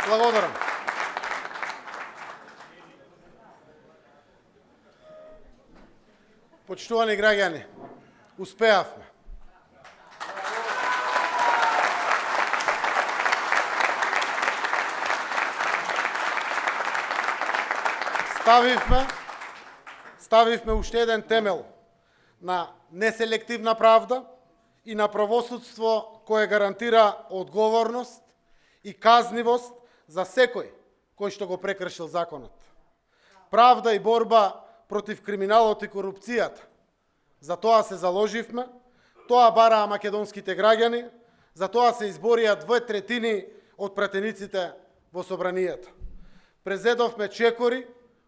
Благодарам. Почитувани граѓани, успеавме. Ставивме уште еден темел на неселективна правда и на правосудство кое гарантира одговорност и казнивост за секој кој што го прекршил законот. Правда и борба против криминалот и корупцијата. За тоа се заложивме, тоа бараа македонските граѓани, за тоа се изборија 2/3 од пратениците во собранијата. Презедовме чекори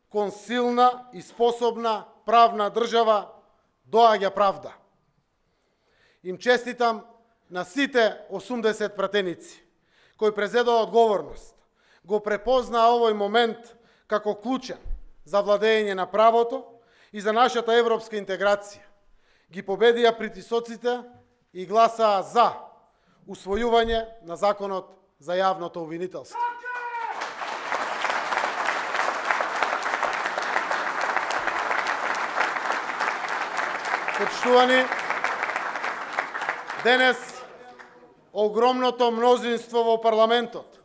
кон силна и способна правна држава доаѓа правда. Им честитам на сите 80 пратеници кои презедоа одговорност, го препознаа овој момент како клучен за владење на правото и за нашата европска интеграција. Ги победија притисоците и гласаа за усвојување на законот за јавното обвинителство. Почитувани, денес огромното мнозинство во парламентот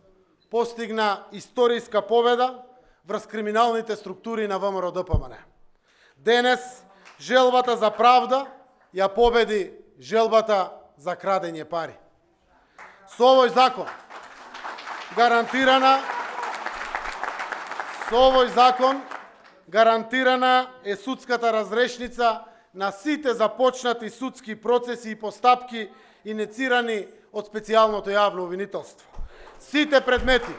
постигна историска победа врз криминалните структури на ВМРО-ДПМН. Денес желбата за правда ја победи желбата за крадење пари. Со овој закон гарантирана е судската разрешница на сите започнати судски процеси и постапки иницирани од специјалното јавно обвинителство. Сите предмети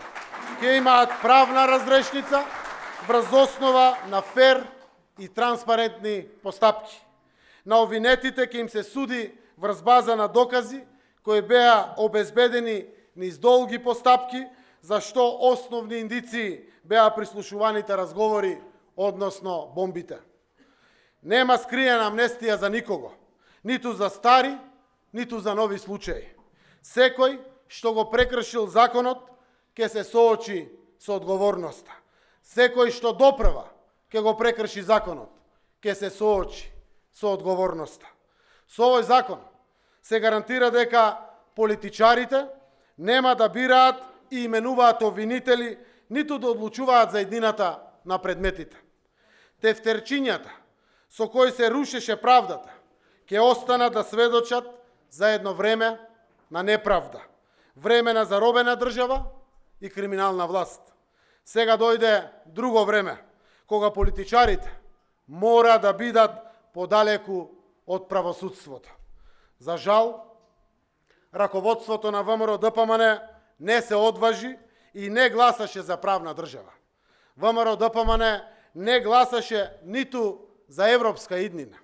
ќе имаат правна разрешница врз основа на фер и транспарентни постапки. На обвинетите ќе им се суди врз база на докази кои беа обезбедени низ долги постапки, за што основни индиции беа прислушуваните разговори, односно бомбите. Нема скриена амнестија за никого, ниту за стари, ниту за нови случаи. Секој што го прекршил законот ќе се соочи со одговорноста. Секој што допрва ќе го прекрши законот, ќе се соочи со одговорноста. Со овој закон се гарантира дека политичарите нема да бираат и именуваат обвинители, ниту да одлучуваат за еднината на предметите. Тефтерчињата со кои се рушеше правдата ќе останат да сведочат за едно време на неправда, време на заробена држава и криминална власт. Сега дојде друго време, кога политичарите мора да бидат подалеку од правосудството. За жал, раководството на ВМРО-ДПМН не се одважи и не гласаше за правна држава. ВМРО-ДПМН не гласаше ниту за европска иднина.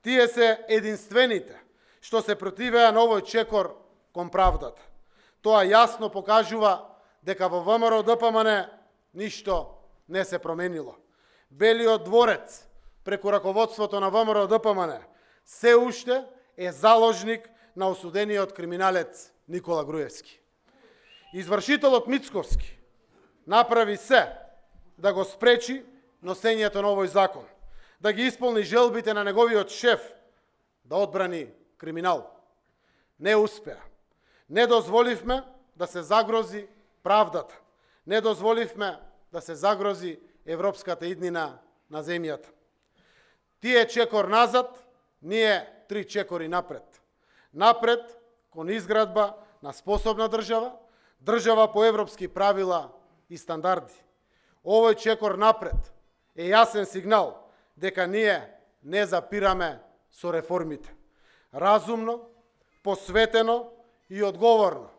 Тие се единствените што се противеа на овој чекор кон правдата. Тоа јасно покажува дека во ВМРО-ДПМН ништо не се променило. Белиот дворец, преку раководството на ВМРО-ДПМН, се уште е заложник на осудениот криминалец Никола Груевски. Извршителот Мицковски направи се да го спречи носењето на овој закон, да ги исполни желбите на неговиот шеф да одбрани криминал. Не успеа. Не дозволивме да се загрози правдата. Не дозволивме да се загрози европската иднина на земјата. Тие чекор назад, ние 3 чекори напред. Напред кон изградба на способна држава, држава по европски правила и стандарди. Овој чекор напред е јасен сигнал дека ние не запираме со реформите. Разумно, посветено и одговорно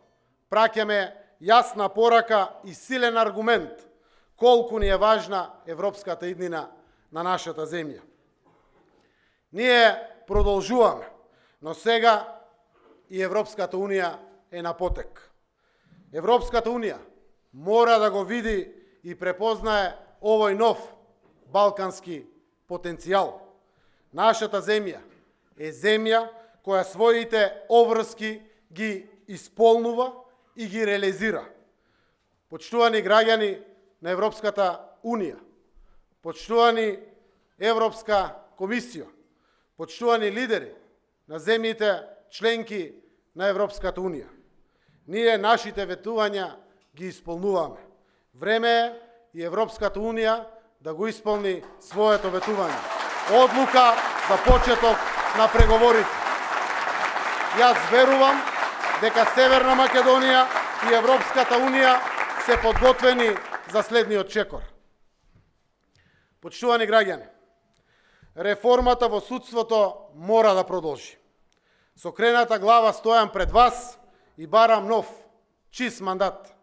праќаме јасна порака и силен аргумент колку ни е важна европската иднина на нашата земја. Ние продолжуваме, но сега и Европската Унија е на потек. Европската Унија мора да го види и препознае овој нов балкански потенцијал. Нашата земја е земја која своите обврски ги исполнува и ги реализира. почитувани граѓани на Европската Унија, почитувани Европска комисија, почитувани лидери на земјите членки на Европската Унија. Ние нашите ветувања ги исполнуваме. Време е и Европската Унија да го исполни своето ветување. Одлука за почеток на преговорите. Јас верувам дека Северна Македонија и Европската Унија се подготвени за следниот чекор. Почитувани граѓани, реформата во судството мора да продолжи. Со крената глава стојам пред вас и барам нов, чист мандат.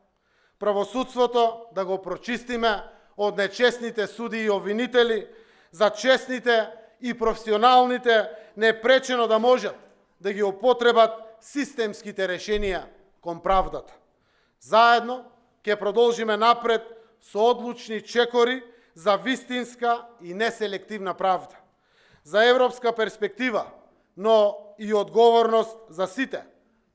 Правосудството да го прочистиме од нечестните суди и обвинители, за честните и професионалните непречено да можат да ги употребат системските решенија кон правдата. Заедно ќе продолжиме напред со одлучни чекори за вистинска и неселективна правда, за европска перспектива, но и одговорност за сите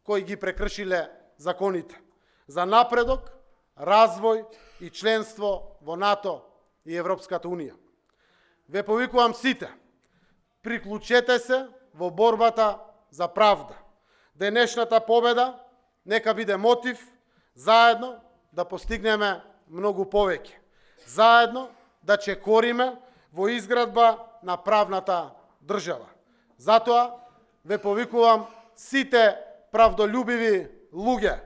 кои ги прекршиле законите, за напредок, развој и членство во НАТО и Европската Унија. Ве повикувам сите, приклучете се во борбата за правда. Денешната победа нека биде мотив заедно да постигнеме многу повеќе. Заедно да чекориме во изградба на правната држава. Затоа ве повикувам сите правдолюбиви луѓе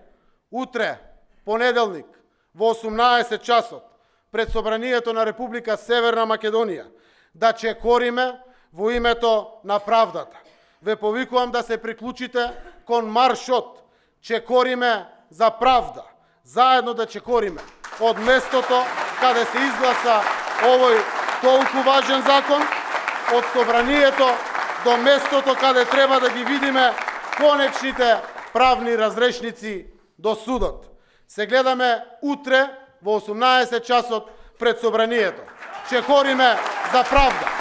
утре, понеделник, во 18 часот, пред Собранието на Република Северна Македонија, да чекориме во името на правдата. Ве повикувам да се приклучите кон маршот Чекориме за правда. Заедно да чекориме од местото каде се изгласа овој толку важен закон, од Собранието до местото каде треба да ги видиме конечните правни разрешници до судот. Се гледаме утре во 18 часот пред Собранието. Чекориме за правда.